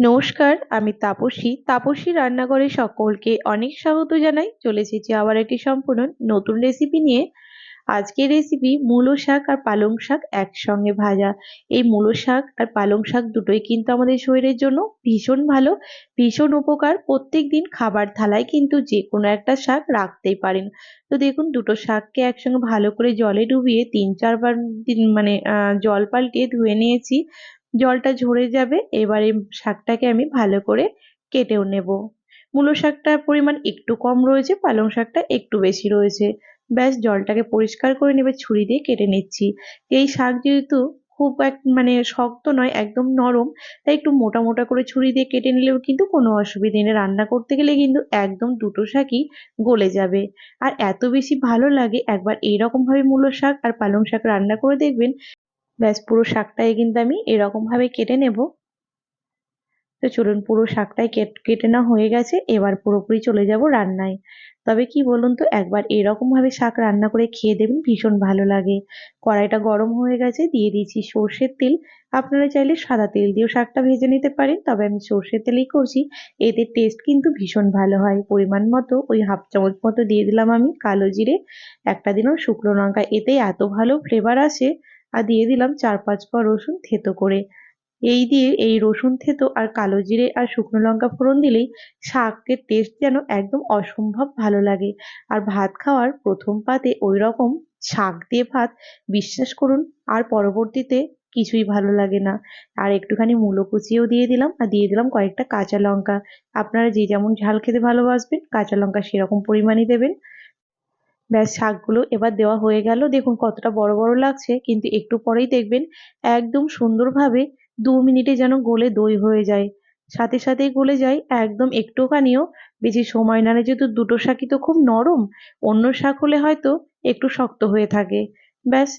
নমস্কার, আমি তাপসী রান্নাঘরে সকলকে অনেক স্বাগত জানাই। চলে এসেছি আবার একটি সম্পূর্ণ নতুন রেসিপি নিয়ে। আজকের রেসিপি মূলো শাক আর পালং শাক একসঙ্গে ভাজা। এই মূলো শাক আর পালং শাক দুটোই কিন্তু আমাদের শরীরের জন্য ভীষণ ভালো, ভীষণ উপকার। প্রত্যেকদিন খাবার থালায় কিন্তু যে কোনো একটা শাক রাখতেই পারেন। তো দেখুন, দুটো শাককে একসঙ্গে ভালো করে জলে ডুবিয়ে ৩-৪ বার জল পাল্টিয়ে ধুয়ে নিয়েছি। জলটা ঝরে যাবে। এবার এই শাকটাকে আমি ভালো করে কেটেও নেব। মূলো শাকটার পরিমাণ একটু কম রয়েছে, পালং শাকটা একটু বেশি রয়েছে। ব্যাস, জলটাকে পরিষ্কার করে নেবে, ছুরি দিয়ে কেটে নিচ্ছি। এই শাক যেহেতু খুব শক্ত নয়, একদম নরম, তাই একটু মোটা মোটা করে ছুরি দিয়ে কেটে নিলেও কিন্তু কোনো অসুবিধে নেই। রান্না করতে গেলে কিন্তু একদম দুটো শাকই গলে যাবে। আর এত বেশি ভালো লাগে, একবার এইরকম ভাবে মূলো শাক আর পালং শাক রান্না করে দেখবেন। ব্যাস, পুরো শাকটাই কিন্তু আমি এরকম ভাবে কেটে নেব। তো চলুন, পুরো শাকটাই কেটে নেওয়া হয়ে গেছে। এবার পুরোপুরি চলে যাব রান্নায়। তবে কি বলুন তো, একবার এরকম ভাবে শাক রান্না করে খেয়ে দেখবেন, ভীষণ ভালো লাগে। কড়াইটা গরম হয়ে গেছে, দিয়ে দিয়েছি সর্ষের তেল। আপনারা চাইলে সাদা তেল দিয়েও শাকটা ভেজে নিতে পারেন, তবে আমি সর্ষের তেলেই করছি। এতে টেস্ট কিন্তু ভীষণ ভালো হয়। পরিমাণ মতো ওই হাফ চামচ মতো দিয়ে দিলাম আমি কালো জিরে, একটা দিলাম শুকনো লঙ্কা, এতে এত ভালো ফ্লেভার আসে। আর দিয়ে দিলাম 4-5 কোয়া রসুন থেতো করে। এই দিয়ে এই রসুন থেতো আর কালো জিরে আর শুকনো লঙ্কা ফোড়ন দিলেই শাকের টেস্ট যেন একদম অসম্ভব ভালো লাগে। আর ভাত খাওয়ার প্রথম পাতে ওই রকম শাক দিয়ে ভাত, বিশ্বাস করুন, আর পরবর্তীতে কিছুই ভালো লাগে না। আর একটুখানি মূলো কুচিও দিয়ে দিলাম, আর দিয়ে দিলাম কয়েকটা কাঁচা লঙ্কা। আপনারা যে যেমন ঝাল খেতে ভালোবাসবেন, কাঁচা লঙ্কা সেরকম পরিমাণই দেবেন। ব্যাস, শাকগুলো এবার দেওয়া হয়ে গেল। দেখুন কতটা বড় বড় লাগছে, কিন্তু একটু পরেই দেখবেন একদম সুন্দরভাবে 2 মিনিটে যেন গলে দই হয়ে যায়। সাথে সাথেই গলে যায়, একদম একটুখানিও বেশি সময় না নেয়। যেহেতু দুটো শাকই তো খুব নরম, অন্য শাক হলে হয়তো একটু শক্ত হয়ে থাকে। ব্যাস,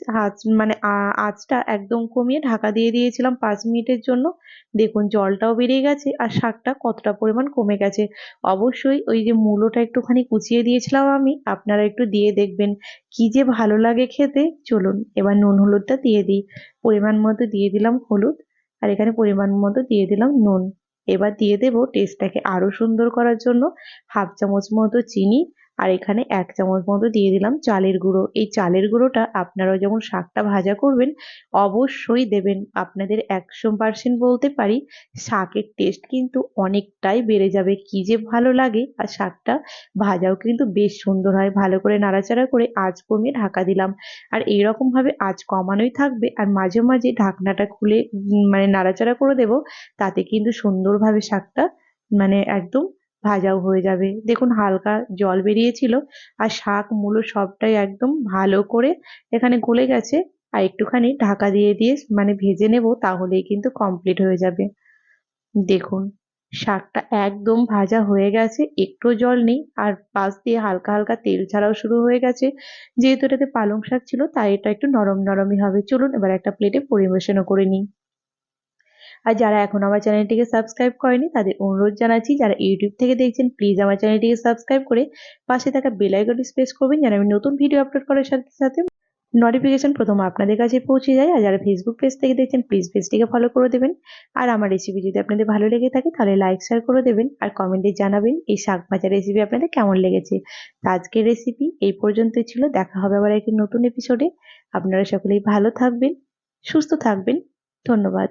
আঁচটা একদম কমিয়ে ঢাকা দিয়ে দিয়েছিলাম 5 মিনিটের জন্য। দেখুন জলটাও বেরিয়ে গেছে আর শাকটা কতটা পরিমাণ কমে গেছে। অবশ্যই ওই যে মূলোটা একটুখানি কুচিয়ে দিয়েছিলাম আমি, আপনারা একটু দিয়ে দেখবেন কি যে ভালো লাগে খেতে। চলুন এবার নুন হলুদটা দিয়ে দিই। পরিমাণ মতো দিয়ে দিলাম হলুদ, আর এখানে পরিমাণ মতো দিয়ে দিলাম নুন। এবার দিয়ে দেব টেস্টটাকে আরো সুন্দর করার জন্য হাফ চামচ মতো চিনি। আর এখানে 1 চামচ মতো দিয়ে দিলাম চালের গুঁড়ো। এই চালের গুঁড়োটা আপনারাও যখন শাকটা ভাজা করবেন অবশ্যই দেবেন। আপনাদের 100% বলতে পারি, শাকের টেস্ট কিন্তু অনেকটাই বেড়ে যাবে। কি যে ভালো লাগে, আর শাকটা ভাজাও কিন্তু বেশ সুন্দর হয়। ভালো করে নাড়াচাড়া করে আঁচ কমিয়ে ঢাকা দিলাম। আর এইরকম ভাবে আঁচ কমানোই থাকবে, আর মাঝে মাঝে ঢাকনাটা খুলে নাড়াচাড়া করে দেব। তাতে কিন্তু সুন্দরভাবে শাকটা একদম ভাজাও হয়ে যাবে। দেখুন হালকা জল বেরিয়েছিল, আর শাক মূলো সবটাই একদম ভালো করে এখানে গলে গেছে। আর একটুখানি ঢাকা দিয়ে দিয়ে ভেজে নেব, তাহলেই কিন্তু কমপ্লিট হয়ে যাবে। দেখুন শাকটা একদম ভাজা হয়ে গেছে, একটু জল নেই, আর পাশ দিয়ে হালকা হালকা তেল ছাড়াও শুরু হয়ে গেছে। যেহেতু এটাতে পালং শাক ছিল, তাই এটা একটু নরম নরমই হবে। চলুন এবার একটা প্লেটে পরিবেশনও করে নিই। আর যারা এখন আমার চ্যানেলটিকে সাবস্ক্রাইব করেনি, তাদের অনুরোধ জানাচ্ছি, যারা ইউটিউব থেকে দেখছেন প্লিজ আমার চ্যানেলটিকে সাবস্ক্রাইব করে পাশে থাকা বেল আইকনটি প্রেস করবেন, যেন আমি নতুন ভিডিও আপলোড করার সাথে সাথে নোটিফিকেশন প্রথম আপনাদের কাছে পৌঁছে যায়। আর যারা ফেসবুক পেজ থেকে দেখছেন প্লিজ পেজটিকে ফলো করে দেবেন। আর আমার রেসিপি যদি আপনাদের ভালো লেগে থাকে তাহলে লাইক শেয়ার করে দেবেন, আর কমেন্টে জানাবেন এই শাক ভাজা রেসিপি আপনাদের কেমন লেগেছে। তো আজকের রেসিপি এই পর্যন্তই ছিল। দেখা হবে আবার একটি নতুন এপিসোডে। আপনারা সকলেই ভালো থাকবেন, সুস্থ থাকবেন। ধন্যবাদ।